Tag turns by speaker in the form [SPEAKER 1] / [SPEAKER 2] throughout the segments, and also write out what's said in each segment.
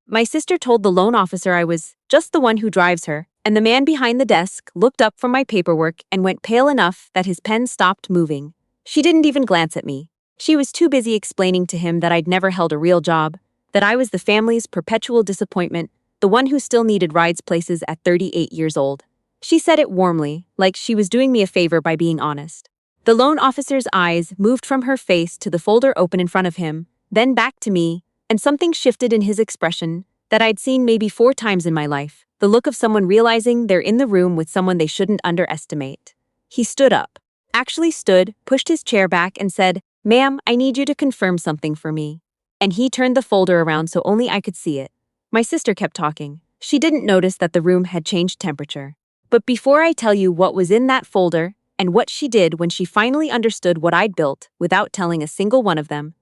[SPEAKER 1] My sister told the loan officer I was just the one who drives her, and the man behind the desk looked up from my paperwork and went pale enough that his pen stopped moving. She didn't even glance at me. She was too busy explaining to him that I'd never held a real job, that I was the family's perpetual disappointment, the one who still needed rides places at 38 years old. She said it warmly, like she was doing me a favor by being honest. The loan officer's eyes moved from her face to the folder open in front of him, then back to me, and something shifted in his expression that I'd seen maybe 4 times in my life, the look of someone realizing they're in the room with someone they shouldn't underestimate. He stood up. Actually stood, pushed his chair back and said, "Ma'am, I need you to confirm something for me." And he turned the folder around so only I could see it. My sister kept talking. She didn't notice that the room had changed temperature. But before I tell you what was in that folder, and what she did when she finally understood what I'd built without telling a single one of them,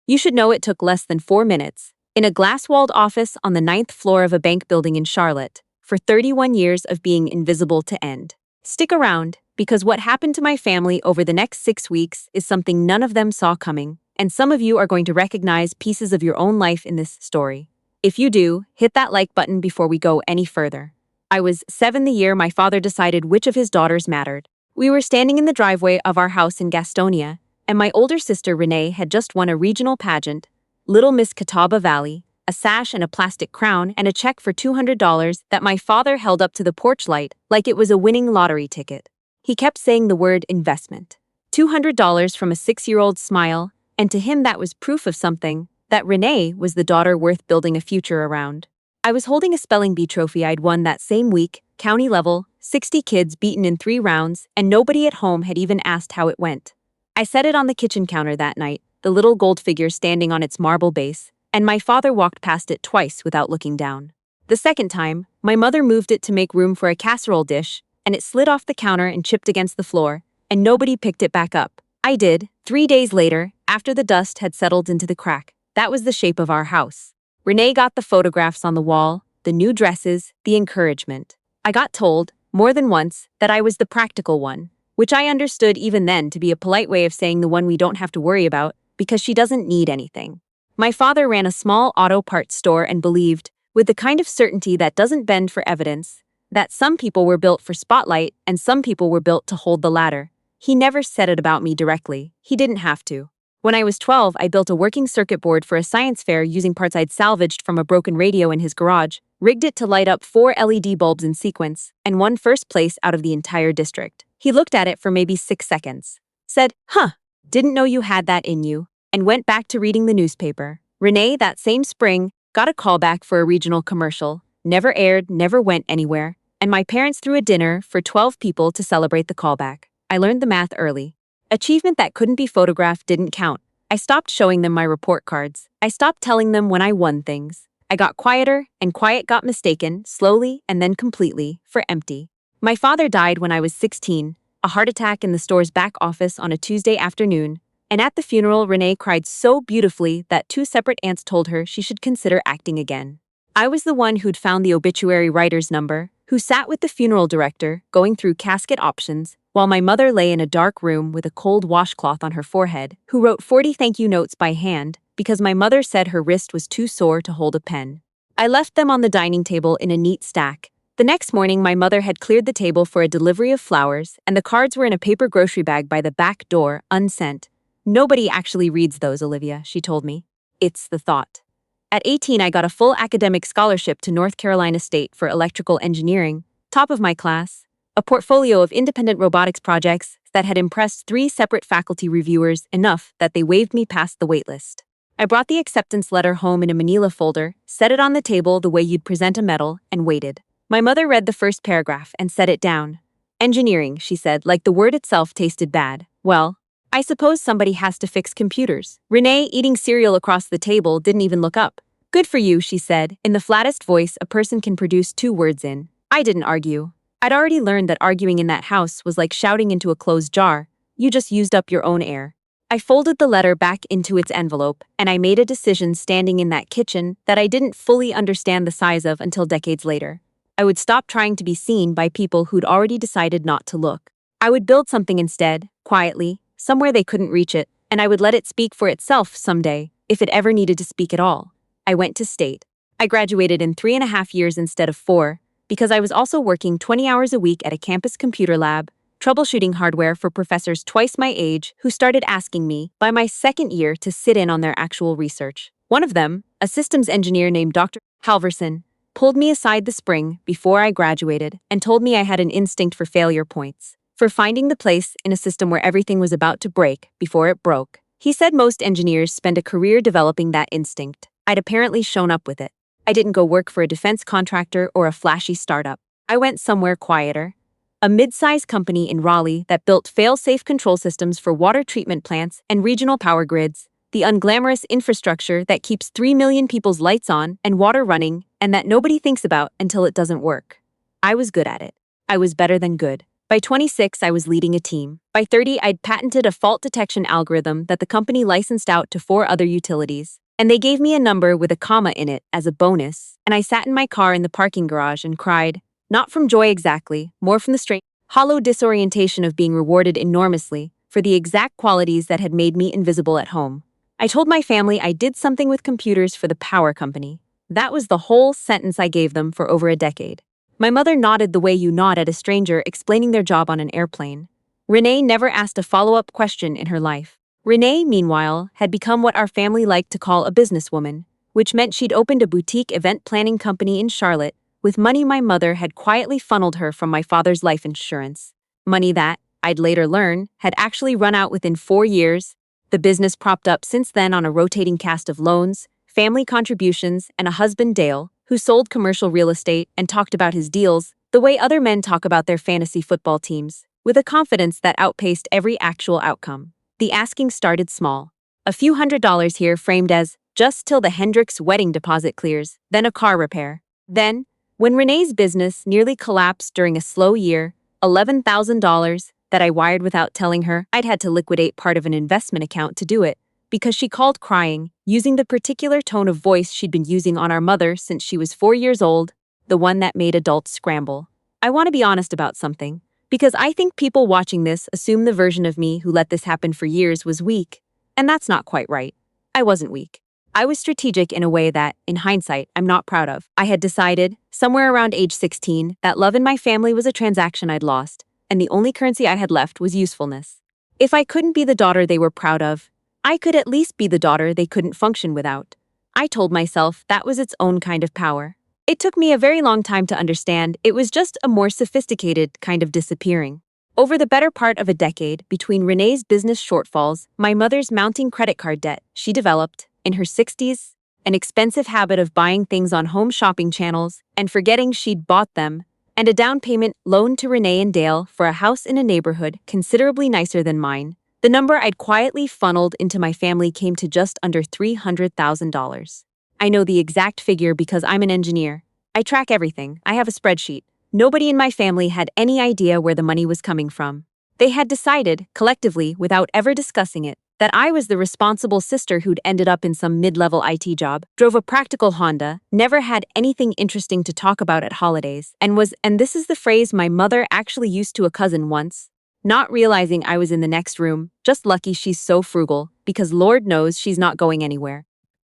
[SPEAKER 1] you should know it took less than 4 minutes, in a glass-walled office on the 9th floor of a bank building in Charlotte, for 31 years of being invisible to end. Stick around, because what happened to my family over the next 6 weeks is something none of them saw coming, and some of you are going to recognize pieces of your own life in this story. If you do, hit that like button before we go any further. I was 7 the year my father decided which of his daughters mattered. We were standing in the driveway of our house in Gastonia, and my older sister Renee had just won a regional pageant, Little Miss Catawba Valley, a sash and a plastic crown and a check for $200 that my father held up to the porch light like it was a winning lottery ticket. He kept saying the word investment. $200 from a 6-year-old smile, and to him that was proof of something, that Renee was the daughter worth building a future around. I was holding a spelling bee trophy I'd won that same week, county level, 60 kids beaten in 3 rounds, and nobody at home had even asked how it went. I set it on the kitchen counter that night, the little gold figure standing on its marble base, and my father walked past it twice without looking down. The second time, my mother moved it to make room for a casserole dish, and it slid off the counter and chipped against the floor, and nobody picked it back up. I did, 3 days later, after the dust had settled into the crack. That was the shape of our house. Renee got the photographs on the wall, the new dresses, the encouragement. I got told, more than once, that I was the practical one, which I understood even then to be a polite way of saying the one we don't have to worry about, because she doesn't need anything. My father ran a small auto parts store and believed, with the kind of certainty that doesn't bend for evidence, that some people were built for spotlight and some people were built to hold the ladder. He never said it about me directly. He didn't have to. When I was 12, I built a working circuit board for a science fair using parts I'd salvaged from a broken radio in his garage, rigged it to light up 4 LED bulbs in sequence, and won first place out of the entire district. He looked at it for maybe 6 seconds, said, "Huh, didn't know you had that in you," and went back to reading the newspaper. Renee, that same spring, got a callback for a regional commercial, never aired, never went anywhere, and my parents threw a dinner for 12 people to celebrate the callback. I learned the math early. Achievement that couldn't be photographed didn't count. I stopped showing them my report cards. I stopped telling them when I won things. I got quieter, and quiet got mistaken, slowly and then completely, for empty. My father died when I was 16, a heart attack in the store's back office on a Tuesday afternoon, and at the funeral Renee cried so beautifully that 2 separate aunts told her she should consider acting again. I was the one who'd found the obituary writer's number, who sat with the funeral director, going through casket options, while my mother lay in a dark room with a cold washcloth on her forehead, who wrote 40 thank you notes by hand because my mother said her wrist was too sore to hold a pen. I left them on the dining table in a neat stack. The next morning, my mother had cleared the table for a delivery of flowers, and the cards were in a paper grocery bag by the back door, unsent. "Nobody actually reads those, Olivia," she told me. It's the thought. At 18, I got a full academic scholarship to North Carolina State for electrical engineering, top of my class, a portfolio of independent robotics projects that had impressed 3 separate faculty reviewers enough that they waved me past the waitlist. I brought the acceptance letter home in a manila folder, set it on the table the way you'd present a medal, and waited. My mother read the first paragraph and set it down. "Engineering," she said, like the word itself tasted bad. "Well, I suppose somebody has to fix computers." Renee, eating cereal across the table, didn't even look up. "Good for you," she said, in the flattest voice a person can produce 2 words in. I didn't argue. I'd already learned that arguing in that house was like shouting into a closed jar. You just used up your own air. I folded the letter back into its envelope, and I made a decision standing in that kitchen that I didn't fully understand the size of until decades later. I would stop trying to be seen by people who'd already decided not to look. I would build something instead, quietly, somewhere they couldn't reach it, and I would let it speak for itself someday, if it ever needed to speak at all. I went to state. I graduated in 3.5 years instead of 4, because I was also working 20 hours a week at a campus computer lab, troubleshooting hardware for professors twice my age who started asking me, by my second year, to sit in on their actual research. One of them, a systems engineer named Dr. Halverson, pulled me aside the spring before I graduated and told me I had an instinct for failure points, for finding the place in a system where everything was about to break before it broke. He said most engineers spend a career developing that instinct. I'd apparently shown up with it. I didn't go work for a defense contractor or a flashy startup. I went somewhere quieter. A mid-sized company in Raleigh that built fail-safe control systems for water treatment plants and regional power grids, the unglamorous infrastructure that keeps 3 million people's lights on and water running and that nobody thinks about until it doesn't work. I was good at it. I was better than good. By 26, I was leading a team. By 30, I'd patented a fault detection algorithm that the company licensed out to 4 other utilities. And they gave me a number with a comma in it as a bonus, and I sat in my car in the parking garage and cried, not from joy exactly, more from the strange, hollow disorientation of being rewarded enormously for the exact qualities that had made me invisible at home. I told my family I did something with computers for the power company. That was the whole sentence I gave them for over a decade. My mother nodded the way you nod at a stranger explaining their job on an airplane. Renee never asked a follow-up question in her life. Renee, meanwhile, had become what our family liked to call a businesswoman, which meant she'd opened a boutique event planning company in Charlotte with money my mother had quietly funneled her from my father's life insurance. Money that, I'd later learn, had actually run out within 4 years. The business propped up since then on a rotating cast of loans, family contributions, and a husband, Dale, who sold commercial real estate and talked about his deals the way other men talk about their fantasy football teams, with a confidence that outpaced every actual outcome. The asking started small. A few $100s here framed as, just till the Hendricks wedding deposit clears, then a car repair. Then, when Renee's business nearly collapsed during a slow year, $11,000 that I wired without telling her I'd had to liquidate part of an investment account to do it, because she called crying, using the particular tone of voice she'd been using on our mother since she was 4 years old, the one that made adults scramble. I want to be honest about something. Because I think people watching this assume the version of me who let this happen for years was weak. And that's not quite right. I wasn't weak. I was strategic in a way that, in hindsight, I'm not proud of. I had decided, somewhere around age 16, that love in my family was a transaction I'd lost, and the only currency I had left was usefulness. If I couldn't be the daughter they were proud of, I could at least be the daughter they couldn't function without. I told myself that was its own kind of power. It took me a very long time to understand it was just a more sophisticated kind of disappearing. Over the better part of a decade, between Renee's business shortfalls, my mother's mounting credit card debt, she developed, in her 60s, an expensive habit of buying things on home shopping channels and forgetting she'd bought them, and a down payment loaned to Renee and Dale for a house in a neighborhood considerably nicer than mine. The number I'd quietly funneled into my family came to just under $300,000. I know the exact figure because I'm an engineer. I track everything. I have a spreadsheet. Nobody in my family had any idea where the money was coming from. They had decided, collectively, without ever discussing it, that I was the responsible sister who'd ended up in some mid-level IT job, drove a practical Honda, never had anything interesting to talk about at holidays, and this is the phrase my mother actually used to a cousin once, not realizing I was in the next room, just lucky she's so frugal, because Lord knows she's not going anywhere.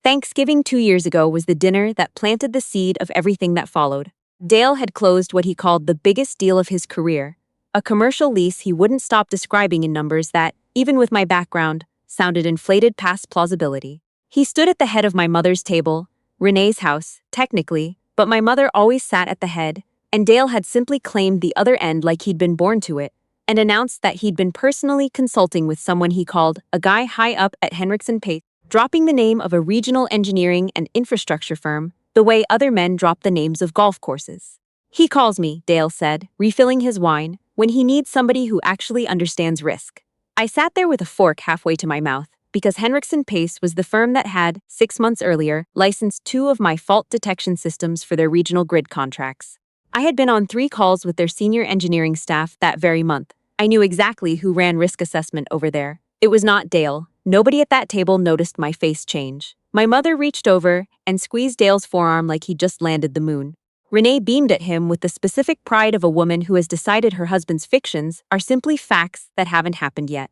[SPEAKER 1] Thanksgiving 2 years ago was the dinner that planted the seed of everything that followed. Dale had closed what he called the biggest deal of his career, a commercial lease he wouldn't stop describing in numbers that, even with my background, sounded inflated past plausibility. He stood at the head of my mother's table, Renee's house, technically, but my mother always sat at the head, and Dale had simply claimed the other end like he'd been born to it, and announced that he'd been personally consulting with someone he called a guy high up at Hendricks & Pace, dropping the name of a regional engineering and infrastructure firm, the way other men drop the names of golf courses. He calls me, Dale said, refilling his wine, when he needs somebody who actually understands risk. I sat there with a fork halfway to my mouth, because Hendricks & Pace was the firm that had, 6 months earlier, licensed 2 of my fault detection systems for their regional grid contracts. I had been on 3 calls with their senior engineering staff that very month. I knew exactly who ran risk assessment over there. It was not Dale. Nobody at that table noticed my face change. My mother reached over and squeezed Dale's forearm like he'd just landed the moon. Renee beamed at him with the specific pride of a woman who has decided her husband's fictions are simply facts that haven't happened yet.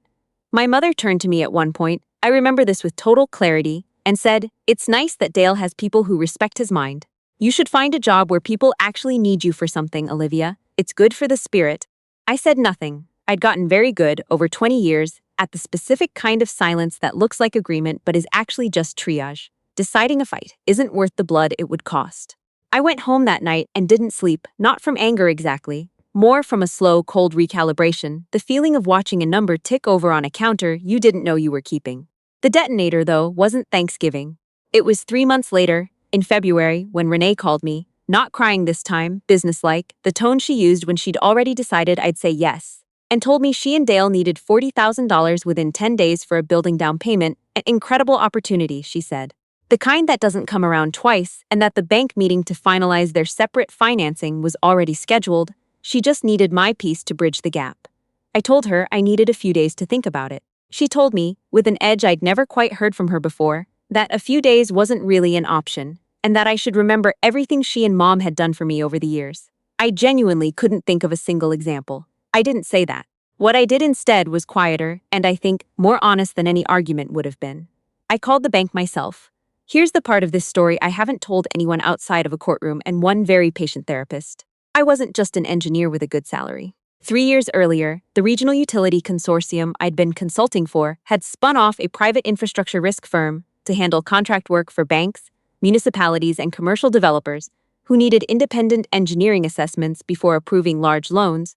[SPEAKER 1] My mother turned to me at one point, I remember this with total clarity, and said, "It's nice that Dale has people who respect his mind. You should find a job where people actually need you for something, Olivia. It's good for the spirit." I said nothing. I'd gotten very good, over 20 years, at the specific kind of silence that looks like agreement but is actually just triage. Deciding a fight isn't worth the blood it would cost. I went home that night and didn't sleep, not from anger exactly, more from a slow, cold recalibration, the feeling of watching a number tick over on a counter you didn't know you were keeping. The detonator, though, wasn't Thanksgiving. It was 3 months later, in February, when Renee called me, not crying this time, businesslike, the tone she used when she'd already decided I'd say yes, and told me she and Dale needed $40,000 within 10 days for a building down payment, an incredible opportunity, she said. The kind that doesn't come around twice, and that the bank meeting to finalize their separate financing was already scheduled. She just needed my piece to bridge the gap. I told her I needed a few days to think about it. She told me, with an edge I'd never quite heard from her before, that a few days wasn't really an option, and that I should remember everything she and Mom had done for me over the years. I genuinely couldn't think of a single example. I didn't say that. What I did instead was quieter, and I think more honest than any argument would have been. I called the bank myself. Here's the part of this story I haven't told anyone outside of a courtroom and one very patient therapist. I wasn't just an engineer with a good salary. 3 years earlier, the regional utility consortium I'd been consulting for had spun off a private infrastructure risk firm to handle contract work for banks, municipalities, and commercial developers who needed independent engineering assessments before approving large loans.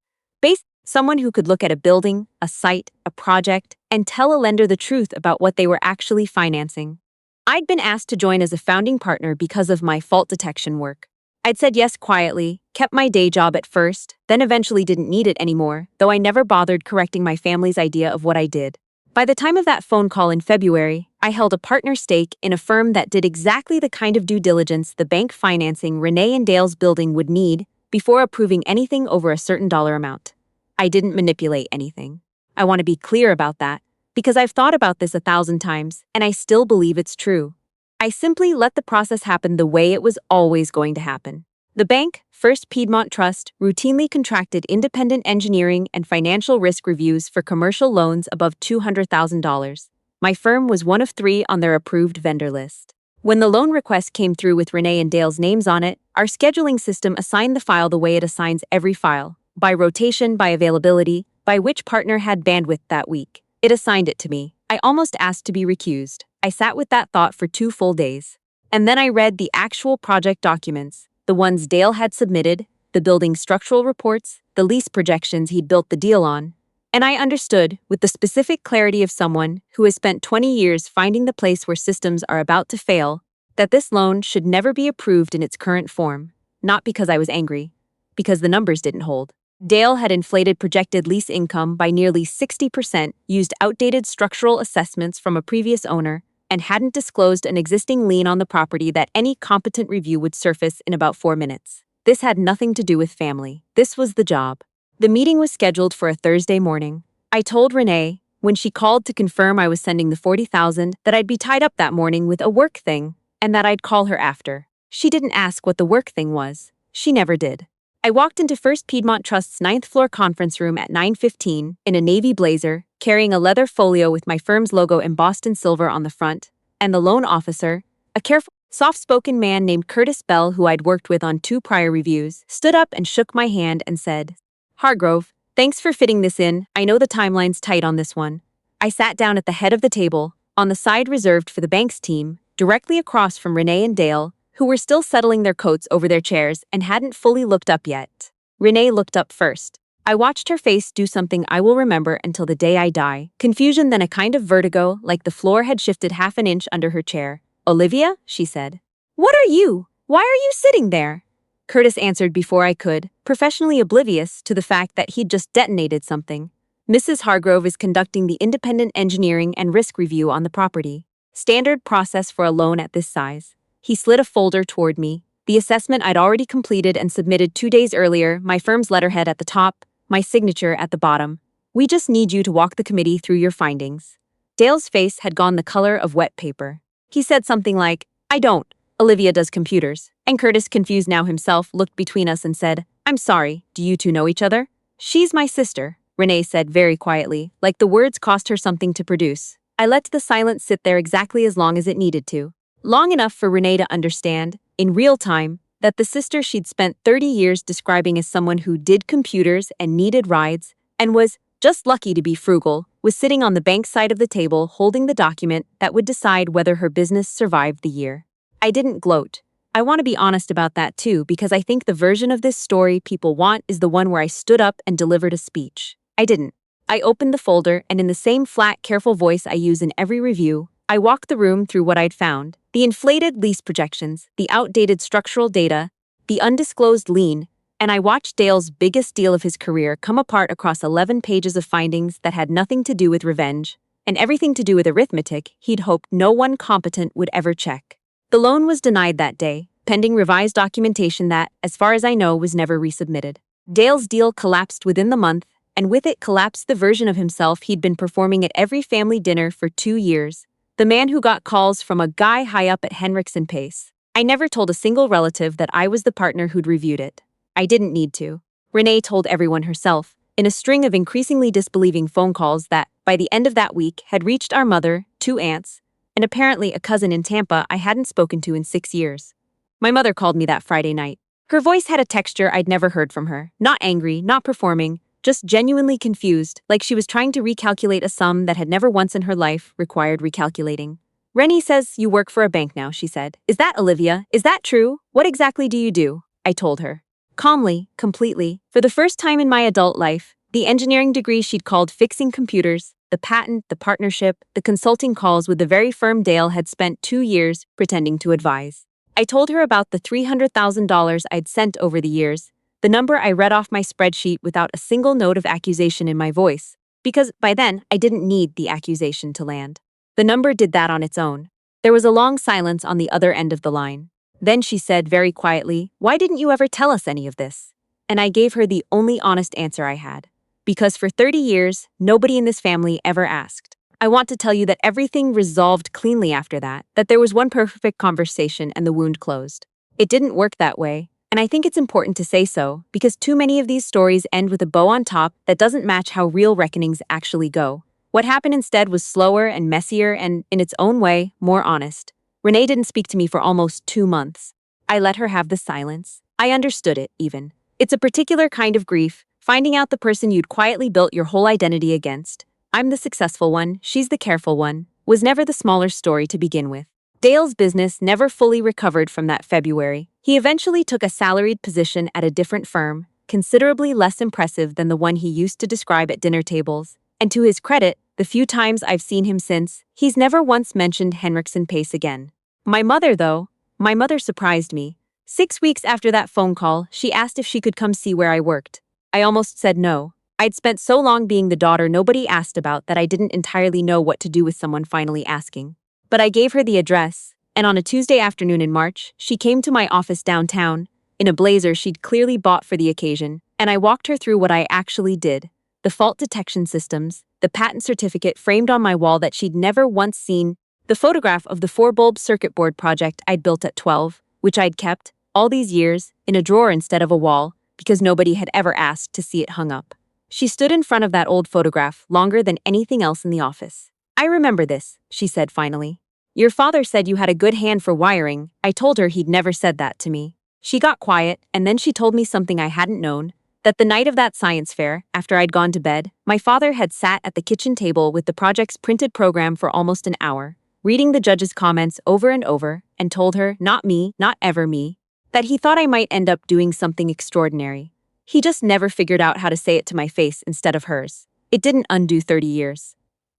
[SPEAKER 1] Someone who could look at a building, a site, a project, and tell a lender the truth about what they were actually financing. I'd been asked to join as a founding partner because of my fault detection work. I'd said yes quietly, kept my day job at first, then eventually didn't need it anymore, though I never bothered correcting my family's idea of what I did. By the time of that phone call in February, I held a partner stake in a firm that did exactly the kind of due diligence the bank financing Renee and Dale's building would need before approving anything over a certain dollar amount. I didn't manipulate anything. I want to be clear about that, because I've thought about this 1,000 times, and I still believe it's true. I simply let the process happen the way it was always going to happen. The bank, First Piedmont Trust, routinely contracted independent engineering and financial risk reviews for commercial loans above $200,000. My firm was one of 3 on their approved vendor list. When the loan request came through with Renee and Dale's names on it, our scheduling system assigned the file the way it assigns every file, by rotation, by availability, by which partner had bandwidth that week. It assigned it to me. I almost asked to be recused. I sat with that thought for 2 full days. And then I read the actual project documents, the ones Dale had submitted, the building's structural reports, the lease projections he'd built the deal on. And I understood, with the specific clarity of someone who has spent 20 years finding the place where systems are about to fail, that this loan should never be approved in its current form. Not because I was angry, because the numbers didn't hold. Dale had inflated projected lease income by nearly 60%, used outdated structural assessments from a previous owner, and hadn't disclosed an existing lien on the property that any competent review would surface in about 4 minutes. This had nothing to do with family. This was the job. The meeting was scheduled for a Thursday morning. I told Renee, when she called to confirm I was sending the $40,000, that I'd be tied up that morning with a work thing, and that I'd call her after. She didn't ask what the work thing was. She never did. I walked into First Piedmont Trust's 9th floor conference room at 9:15 in a navy blazer, carrying a leather folio with my firm's logo embossed in silver on the front, and the loan officer, a careful, soft-spoken man named Curtis Bell who I'd worked with on 2 prior reviews, stood up and shook my hand and said, "Hargrove, thanks for fitting this in. I know the timeline's tight on this one." I sat down at the head of the table, on the side reserved for the bank's team, directly across from Renee and Dale, who were still settling their coats over their chairs and hadn't fully looked up yet. Renee looked up first. I watched her face do something I will remember until the day I die. Confusion, then a kind of vertigo, like the floor had shifted half an inch under her chair. "Olivia?" she said. "What are you? Why are you sitting there?" Curtis answered before I could, professionally oblivious to the fact that he'd just detonated something. "Mrs. Hargrove is conducting the independent engineering and risk review on the property. Standard process for a loan at this size." He slid a folder toward me, the assessment I'd already completed and submitted 2 days earlier, my firm's letterhead at the top, my signature at the bottom. "We just need you to walk the committee through your findings." Dale's face had gone the color of wet paper. He said something like, "I don't. Olivia does computers." And Curtis, confused now himself, looked between us and said, "I'm sorry, do you two know each other?" "She's my sister," Renee said very quietly, like the words cost her something to produce. I let the silence sit there exactly as long as it needed to. Long enough for Renee to understand, in real time, that the sister she'd spent 30 years describing as someone who did computers and needed rides, and was just lucky to be frugal, was sitting on the bank side of the table holding the document that would decide whether her business survived the year. I didn't gloat. I want to be honest about that too, because I think the version of this story people want is the one where I stood up and delivered a speech. I didn't. I opened the folder, and in the same flat, careful voice I use in every review, I walked the room through what I'd found: the inflated lease projections, the outdated structural data, the undisclosed lien, and I watched Dale's biggest deal of his career come apart across 11 pages of findings that had nothing to do with revenge, and everything to do with arithmetic he'd hoped no one competent would ever check. The loan was denied that day, pending revised documentation that, as far as I know, was never resubmitted. Dale's deal collapsed within the month, and with it collapsed the version of himself he'd been performing at every family dinner for 2 years. The man who got calls from a guy high up at Henricks and Pace. I never told a single relative that I was the partner who'd reviewed it. I didn't need to. Renee told everyone herself, in a string of increasingly disbelieving phone calls that, by the end of that week, had reached our mother, 2 aunts, and apparently a cousin in Tampa I hadn't spoken to in 6 years. My mother called me that Friday night. Her voice had a texture I'd never heard from her. Not angry, not performing, just genuinely confused, like she was trying to recalculate a sum that had never once in her life required recalculating. "Rennie says you work for a bank now," she said. "Is that Olivia? Is that true? What exactly do you do?" I told her. Calmly, completely, for the first time in my adult life, the engineering degree she'd called fixing computers, the patent, the partnership, the consulting calls with the very firm Dale had spent 2 years pretending to advise. I told her about the $300,000 I'd sent over the years, the number I read off my spreadsheet without a single note of accusation in my voice, because by then I didn't need the accusation to land. The number did that on its own. There was a long silence on the other end of the line. Then she said very quietly, "Why didn't you ever tell us any of this?" And I gave her the only honest answer I had. Because for 30 years, nobody in this family ever asked. I want to tell you that everything resolved cleanly after that there was one perfect conversation and the wound closed. It didn't work that way, and I think it's important to say so, because too many of these stories end with a bow on top that doesn't match how real reckonings actually go. What happened instead was slower and messier and, in its own way, more honest. Renee didn't speak to me for almost 2 months. I let her have the silence. I understood it, even. It's a particular kind of grief, finding out the person you'd quietly built your whole identity against. I'm the successful one, she's the careful one, was never the smaller story to begin with. Dale's business never fully recovered from that February. He eventually took a salaried position at a different firm, considerably less impressive than the one he used to describe at dinner tables. And to his credit, the few times I've seen him since, he's never once mentioned Henricks and Pace again. My mother surprised me. 6 weeks after that phone call, she asked if she could come see where I worked. I almost said no. I'd spent so long being the daughter nobody asked about that I didn't entirely know what to do with someone finally asking. But I gave her the address, and on a Tuesday afternoon in March, she came to my office downtown, in a blazer she'd clearly bought for the occasion, and I walked her through what I actually did. The fault detection systems, the patent certificate framed on my wall that she'd never once seen, the photograph of the 4-bulb circuit board project I'd built at 12, which I'd kept, all these years, in a drawer instead of a wall, because nobody had ever asked to see it hung up. She stood in front of that old photograph longer than anything else in the office. "I remember this," she said finally. "Your father said you had a good hand for wiring." I told her he'd never said that to me. She got quiet, and then she told me something I hadn't known, that the night of that science fair, after I'd gone to bed, my father had sat at the kitchen table with the project's printed program for almost an hour, reading the judge's comments over and over, and told her, not me, not ever me, that he thought I might end up doing something extraordinary. He just never figured out how to say it to my face instead of hers. It didn't undo 30 years.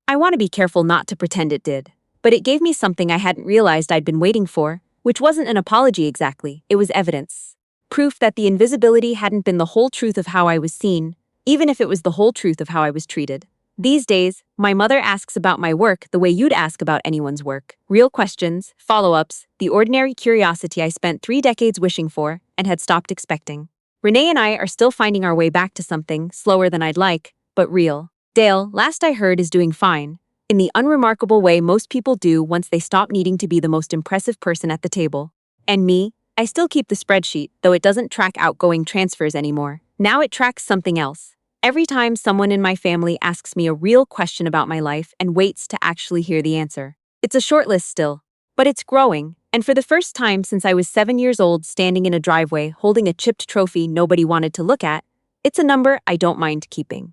[SPEAKER 1] I want to be careful not to pretend it did, but it gave me something I hadn't realized I'd been waiting for, which wasn't an apology exactly, it was evidence. Proof that the invisibility hadn't been the whole truth of how I was seen, even if it was the whole truth of how I was treated. These days, my mother asks about my work the way you'd ask about anyone's work. Real questions, follow-ups, the ordinary curiosity I spent 3 decades wishing for and had stopped expecting. Renee and I are still finding our way back to something, slower than I'd like, but real. Dale, last I heard, is doing fine, in the unremarkable way most people do once they stop needing to be the most impressive person at the table. And me, I still keep the spreadsheet, though it doesn't track outgoing transfers anymore. Now it tracks something else. Every time someone in my family asks me a real question about my life and waits to actually hear the answer. It's a short list still, but it's growing, and for the first time since I was 7 years old standing in a driveway holding a chipped trophy nobody wanted to look at, it's a number I don't mind keeping.